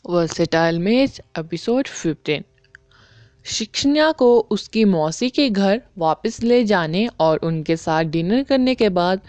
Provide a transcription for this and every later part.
Versatile मेज episode 15। शिक्षण्या को उसकी मौसी के घर वापस ले जाने और उनके साथ डिनर करने के बाद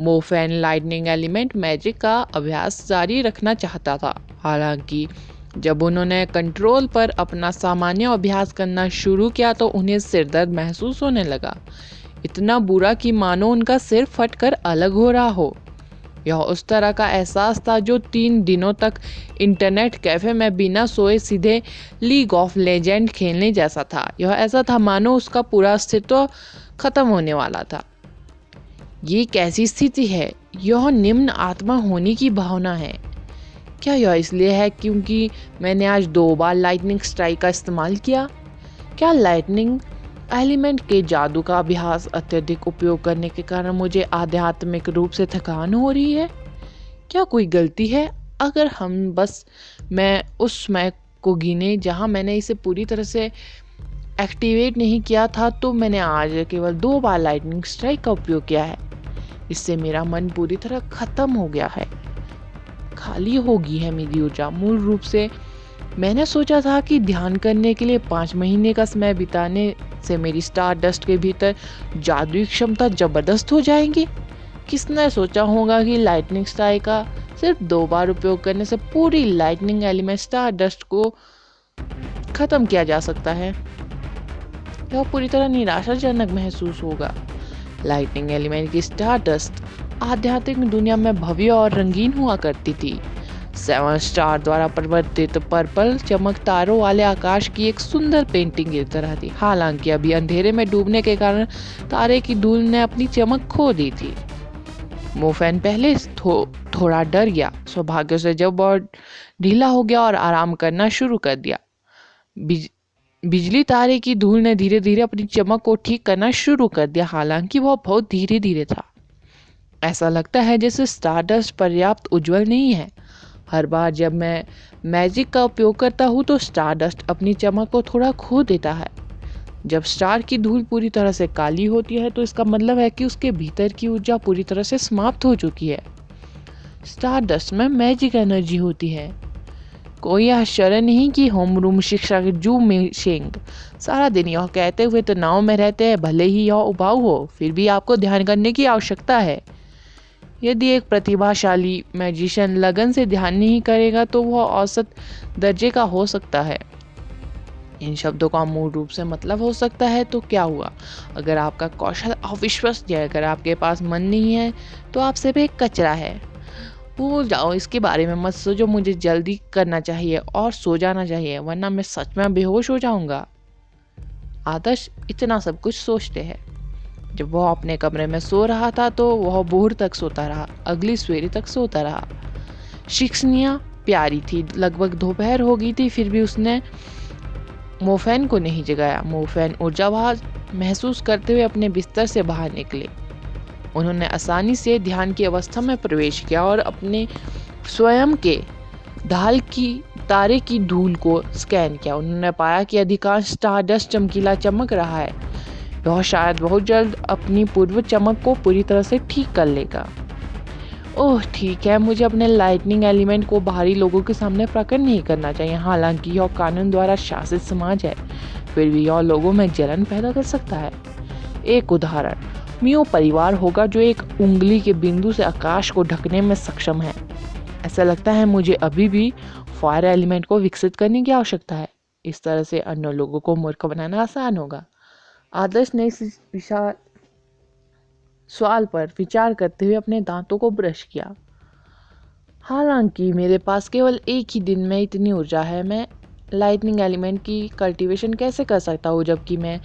मोफेन लाइटनिंग एलिमेंट मैजिक का अभ्यास जारी रखना चाहता था। हालांकि जब उन्होंने कंट्रोल पर अपना सामान्य अभ्यास करना शुरू किया तो उन्हें सिरदर्द महसूस होने लगा, इतना बुरा कि मानो उनका सिर फटकर अलग हो रहा हो। यह उस तरह का एहसास था जो 3 दिनों तक इंटरनेट कैफ़े में बिना सोए सीधे लीग ऑफ लेजेंड खेलने जैसा था। यह ऐसा था मानो उसका पूरा अस्तित्व खत्म होने वाला था। ये कैसी स्थिति है? यह निम्न आत्मा होने की भावना है। क्या यह इसलिए है क्योंकि मैंने आज 2 बार लाइटनिंग स्ट्राइक का इस्तेमाल किया? क्या लाइटनिंग एलिमेंट के जादू का अभ्यास अत्यधिक उपयोग करने के कारण मुझे आध्यात्मिक रूप से थकान हो रही है? क्या कोई गलती है? अगर हम बस मैं उस समय को गिने जहां मैंने इसे पूरी तरह से एक्टिवेट नहीं किया था, तो मैंने आज केवल 2 बार लाइटनिंग स्ट्राइक का उपयोग किया है। इससे मेरा मन पूरी तरह खत्म हो गया है, खाली हो गई है मेरी ऊर्जा। मूल रूप से मैंने सोचा था कि ध्यान करने के लिए 5 महीने का समय बिताने से मेरी स्टार डस्ट के भीतर जादुई क्षमता जबरदस्त हो जाएंगी। किसने सोचा होगा कि लाइटनिंग स्ट्राइक का सिर्फ 2 बार उपयोग करने से पूरी लाइटनिंग एलिमेंट स्टार डस्ट को खत्म किया जा सकता है? यह पूरी तरह निराशाजनक महसूस होगा। लाइटनिंग एलिमेंट की स्टार डस्ट आध्यात्मिक दुनिया में भव्य और रंगीन हुआ करती थी। 7 स्टार द्वारा परिवर्तित पर्पल चमक तारों वाले आकाश की एक सुंदर पेंटिंग की तरह थी। हालांकि अभी अंधेरे में डूबने के कारण तारे की धूल ने अपनी चमक खो दी थी। मोफेन पहले थोड़ा डर गया। सौभाग्य से जब वह ढीला हो गया और आराम करना शुरू कर दिया, बिजली तारे की धूल ने धीरे धीरे अपनी चमक को ठीक करना शुरू कर दिया। हालांकि वह बहुत धीरे धीरे था। ऐसा लगता है जैसे स्टारडस्ट पर्याप्त उज्जवल नहीं है। हर बार जब मैं मैजिक का उपयोग करता हूँ तो स्टारडस्ट अपनी चमक को थोड़ा खो देता है। जब स्टार की धूल पूरी तरह से काली होती है तो इसका मतलब है कि उसके भीतर की ऊर्जा पूरी तरह से समाप्त हो चुकी है। स्टारडस्ट में मैजिक एनर्जी होती है। कोई आश्चर्य नहीं कि होमरूम शिक्षक जू मिशेंग सारा दिन यह कहते हुए तनाव में रहते हैं, भले ही यह उबाऊ हो, फिर भी आपको ध्यान करने की आवश्यकता है। यदि एक प्रतिभाशाली मैजिशियन लगन से ध्यान नहीं करेगा तो वह औसत दर्जे का हो सकता है। इन शब्दों का मूल रूप से मतलब हो सकता है तो क्या हुआ? अगर आपका कौशल अविश्वसनीय है, अगर आपके पास मन नहीं है तो आप सिर्फ एक कचरा है। भूल जाओ, इसके बारे में मत सोचो। मुझे जल्दी करना चाहिए और सो जाना चाहिए, वरना मैं सच में बेहोश हो जाऊंगा। आदर्श इतना सब कुछ सोचते हैं। जब वह अपने कमरे में सो रहा था तो वह भोर तक सोता रहा, अगली सवेरे तक सोता रहा। शिक्षनिया प्यारी थी। लगभग दोपहर हो गई थी, फिर भी उसने मोफेन को नहीं जगाया। मोफेन ऊर्जावान महसूस करते हुए अपने बिस्तर से बाहर निकले। उन्होंने आसानी से ध्यान की अवस्था में प्रवेश किया और अपने स्वयं के ढाल की तारे की धूल को स्कैन किया। उन्होंने पाया कि अधिकांश स्टारडस्ट चमकीला चमक रहा है। वह शायद बहुत जल्द अपनी पूर्व चमक को पूरी तरह से ठीक कर लेगा। ओह ठीक है, मुझे अपने लाइटनिंग एलिमेंट को बाहरी लोगों के सामने प्रकट नहीं करना चाहिए। हालांकि यह कानून द्वारा शासित समाज है, फिर भी यह लोगों में जलन पैदा कर सकता है। एक उदाहरण, मियो परिवार होगा जो एक उंगली के बिंदु से आकाश को ढकने में सक्षम है। ऐसा लगता है मुझे अभी भी फायर एलिमेंट को विकसित करने की आवश्यकता है। इस तरह से अन्य लोगों को मूर्ख बनाना आसान होगा। आदर्श ने इस विशाल सवाल पर विचार करते हुए अपने दांतों को ब्रश किया। हालांकि मेरे पास केवल एक ही दिन में इतनी ऊर्जा है, मैं लाइटनिंग एलिमेंट की कल्टीवेशन कैसे कर सकता हूँ जबकि मैं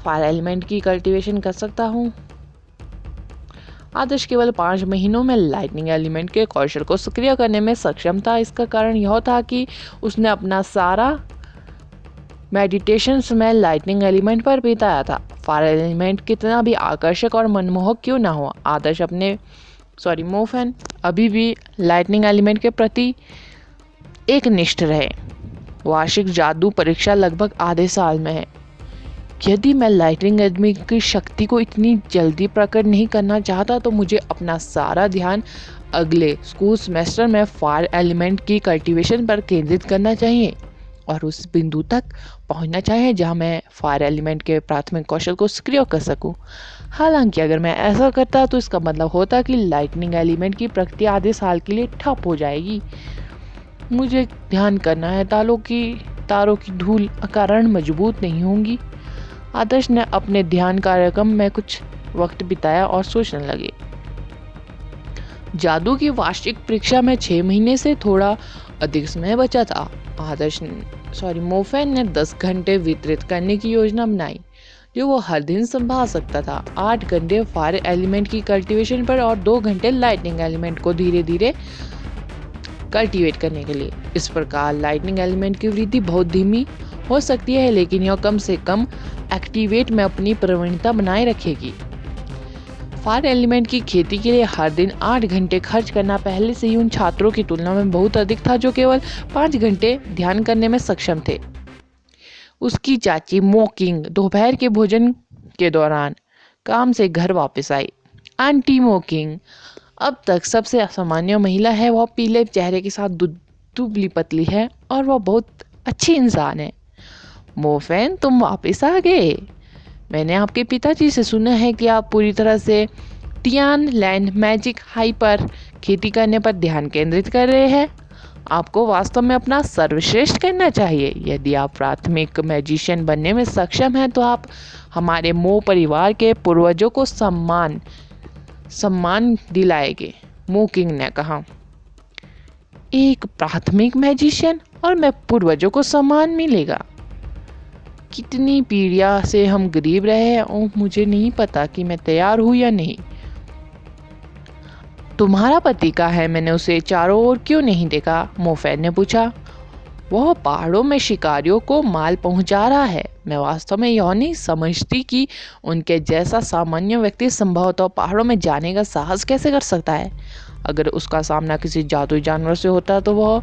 फायर एलिमेंट की कल्टीवेशन कर सकता हूँ? आदर्श केवल 5 महीनों में लाइटनिंग एलिमेंट के कौशल को सक्रिय करने में सक्षम था। इसका कारण यह था कि उसने अपना सारा मेडिटेशन में लाइटनिंग एलिमेंट पर बिताया था। फायर एलिमेंट कितना भी आकर्षक और मनमोहक क्यों ना हो, आदर्श मोफेन अभी भी लाइटनिंग एलिमेंट के प्रति एक निष्ठ रहे। वार्षिक जादू परीक्षा लगभग आधे साल में है। यदि मैं लाइटनिंग एलिमेंट की शक्ति को इतनी जल्दी प्रकट नहीं करना चाहता तो मुझे अपना सारा ध्यान अगले स्कूल सेमेस्टर में फायर एलिमेंट की कल्टीवेशन पर केंद्रित करना चाहिए और उस बिंदु तक पहुंचना चाहिए जहां मैं फायर एलिमेंट के प्राथमिक कौशल को सक्रिय कर सकूं। हालांकि अगर मैं ऐसा करता तो इसका मतलब होता कि लाइटनिंग एलिमेंट की प्रक्रिया आधे साल के लिए ठप हो जाएगी। मुझे ध्यान करना है तारों की धूल कारण मजबूत नहीं होंगी। आदर्श ने अपने ध्यान कार्यक्रम में कुछ वक्त बिताया और सोचने लगे। जादू की वार्षिक परीक्षा में 6 महीने से थोड़ा अधिक समय बचा था। मोफेन ने 10 घंटे वितरित करने की योजना बनाई जो वो हर दिन संभाल सकता था। 8 घंटे फायर एलिमेंट की कल्टीवेशन पर और 2 घंटे लाइटनिंग एलिमेंट को धीरे धीरे कल्टीवेट करने के लिए। इस प्रकार लाइटनिंग एलिमेंट की वृद्धि बहुत धीमी हो सकती है, लेकिन यह कम से कम एक्टिवेट में अपनी प्रवणता बनाए रखेगी। फायर एलिमेंट की खेती के लिए हर दिन 8 घंटे खर्च करना पहले से ही उन छात्रों की तुलना में बहुत अधिक था जो केवल 5 घंटे ध्यान करने में सक्षम थे। उसकी चाची मोकिंग दोपहर के भोजन के दौरान काम से घर वापस आई। आंटी मोकिंग अब तक सबसे असामान्य महिला है। वह पीले चेहरे के साथ दुबली पतली है और वह बहुत अच्छी इंसान है। मोफेन, तुम वापस आ गए। मैंने आपके पिताजी से सुना है कि आप पूरी तरह से टियान लैंड मैजिक हाई पर खेती करने पर ध्यान केंद्रित कर रहे हैं। आपको वास्तव में अपना सर्वश्रेष्ठ करना चाहिए। यदि आप प्राथमिक मैजिशियन बनने में सक्षम हैं तो आप हमारे मो परिवार के पूर्वजों को सम्मान दिलाएंगे, मोकिंग ने कहा। एक प्राथमिक मैजिशियन और मैं पूर्वजों को सम्मान मिलेगा? कितनी पीढ़ियां से हम गरीब रहे हैं और मुझे नहीं पता कि मैं तैयार हूं या नहीं। तुम्हारा पति कहाँ है? मैंने उसे चारों ओर क्यों नहीं देखा? मोफेन ने पूछा। वह पहाड़ों में शिकारियों को माल पहुंचा रहा है। मैं वास्तव में यह नहीं समझती कि उनके जैसा सामान्य व्यक्ति संभवतः पहाड़ों में जाने का साहस कैसे कर सकता है। अगर उसका सामना किसी जादुई जानवर से होता तो वह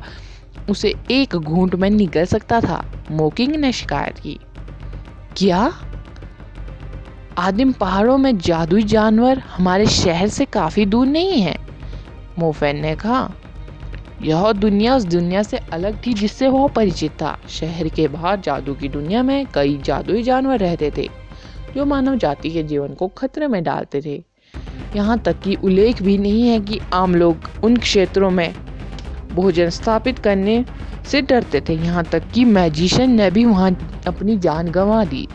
उसे एक घूंट में निगल सकता था, मोकिंग ने शिकायत की। क्या? आदिम पहाड़ों में जादुई जानवर हमारे शहर से काफी दूर नहीं है, मोफेन ने कहा। यह दुनिया उस दुनिया से अलग थी जिससे वह परिचित था। शहर के बाहर जादू की दुनिया में कई जादुई जानवर रहते थे जो मानव जाति के जीवन को खतरे में डालते थे। यहाँ तक कि उल्लेख भी नहीं है कि आम लोग उन क्षेत्रों में भोजन स्थापित करने से डरते थे। यहाँ तक कि मैजिशियन ने भी वहाँ अपनी जान गंवा दी।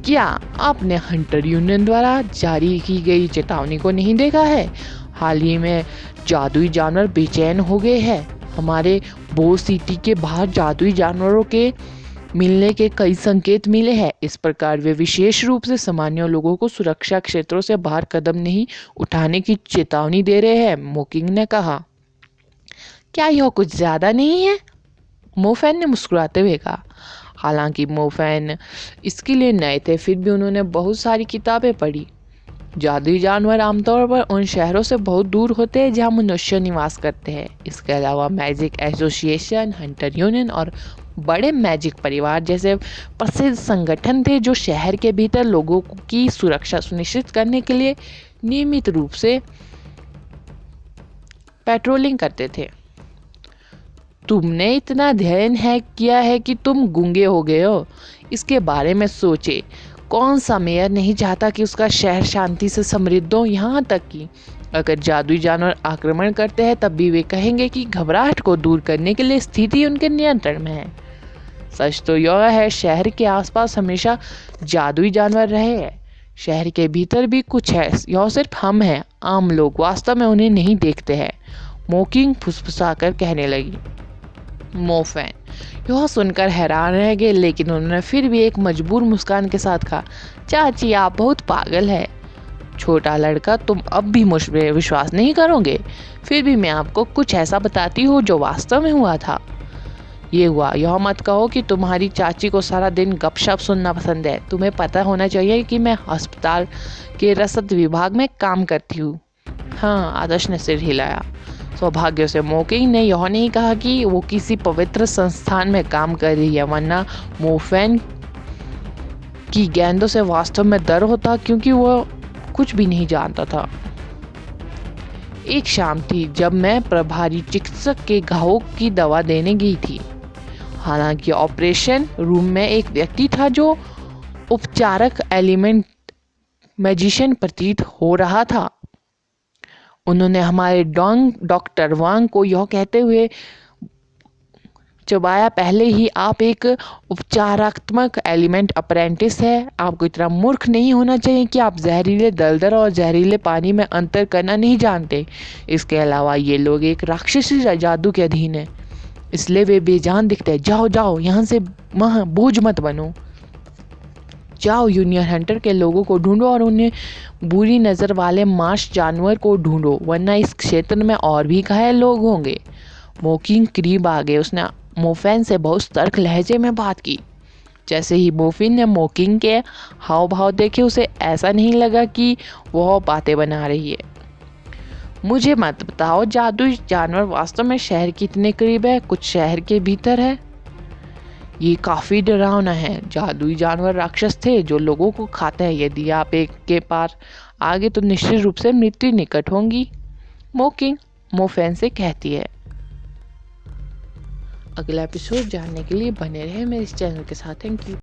क्या आपने हंटर यूनियन द्वारा जारी की गई चेतावनी को नहीं देखा है? हाल ही में जादुई जानवर बेचैन हो गए हैं। हमारे बो सिटी के बाहर जादुई जानवरों के मिलने के कई संकेत मिले हैं। इस प्रकार वे विशेष रूप से सामान्य लोगों को सुरक्षा क्षेत्रों से बाहर कदम नहीं उठाने की चेतावनी दे रहे हैं, मोकिंग ने कहा। क्या यह कुछ ज्यादा नहीं है? मोफेन ने मुस्कुराते हुए कहा। हालांकि मोफेन इसके लिए नए थे, फिर भी उन्होंने बहुत सारी किताबें पढ़ी। जादुई जानवर आमतौर पर उन शहरों से बहुत दूर होते हैं जहां मनुष्य निवास करते हैं। इसके अलावा मैजिक एसोसिएशन, हंटर यूनियन और बड़े मैजिक परिवार जैसे प्रसिद्ध संगठन थे जो शहर के भीतर लोगों की सुरक्षा सुनिश्चित करने के लिए नियमित रूप से पेट्रोलिंग करते थे। तुमने इतना अध्ययन किया है कि तुम गूंगे हो गए हो। इसके बारे में सोचे, कौन सा मेयर नहीं चाहता कि उसका शहर शांति से समृद्ध हो। यहाँ तक कि अगर जादुई जानवर आक्रमण करते हैं तब भी वे कहेंगे कि घबराहट को दूर करने के लिए स्थिति उनके नियंत्रण में है। सच तो यह है, शहर के आसपास हमेशा जादुई जानवर रहे हैं। शहर के भीतर भी कुछ है, यह सिर्फ हम हैं, आम लोग वास्तव में उन्हें नहीं देखते हैं, मोकिंग फुसफुसाकर कहने लगी। मोफेन यह सुनकर हैरान रह गए, लेकिन उन्होंने फिर भी एक मजबूर मुस्कान के साथ कहा, चाची आप बहुत पागल है। छोटा लड़का, तुम अब भी मुझ पर विश्वास नहीं करोगे। फिर भी मैं आपको कुछ ऐसा बताती हूँ जो वास्तव में हुआ था। ये हुआ। यह मत कहो कि तुम्हारी चाची को सारा दिन गपशप सुनना पसंद है। तुम्हें पता होना चाहिए कि मैं अस्पताल के रसद विभाग में काम करती हूँ। हाँ, आदर्श ने सिर हिलाया। सौभाग्य से मोकिंग ने यह नहीं कहा कि वो किसी पवित्र संस्थान में काम कर रही है, वरना मोफेन की गेंदों से वास्तव में डर होता, क्योंकि वो कुछ भी नहीं जानता था। एक शाम थी जब मैं प्रभारी चिकित्सक के घावों की दवा देने गई थी। हालांकि ऑपरेशन रूम में एक व्यक्ति था जो उपचारक एलिमेंट मैजिशियन प्रतीत हो रहा था। उन्होंने हमारे डॉक्टर वांग को यह कहते हुए चबाया, पहले ही आप एक उपचारात्मक एलिमेंट अप्रेंटिस है। आपको इतना मूर्ख नहीं होना चाहिए कि आप जहरीले दलदल और जहरीले पानी में अंतर करना नहीं जानते। इसके अलावा ये लोग एक राक्षसी जादू के अधीन है, इसलिए वे बेजान दिखते हैं। जाओ जाओ यहाँ से, वहाँ बोझ मत बनो। जाओ यूनियन हंटर के लोगों को ढूंढो और उन्हें बुरी नज़र वाले मार्श जानवर को ढूंढो, वरना इस क्षेत्र में और भी घायल लोग होंगे। मोकिंग करीब आ गए। उसने मोफेन से बहुत सतर्क लहजे में बात की। जैसे ही मोफिन ने मोकिंग के हाव भाव देखे, उसे ऐसा नहीं लगा कि वह बातें बना रही है। मुझे मत बताओ जादुई जानवर वास्तव में शहर के इतने करीब है? कुछ शहर के भीतर है? ये काफ़ी डरावना है। जादुई जानवर राक्षस थे जो लोगों को खाते हैं। यदि आप एक के पार आगे तो निश्चित रूप से मृत्यु निकट होंगी, मोकिंग मोफेन से कहती है। अगला एपिसोड जानने के लिए बने रहे मेरे इस चैनल के साथ। Thank you.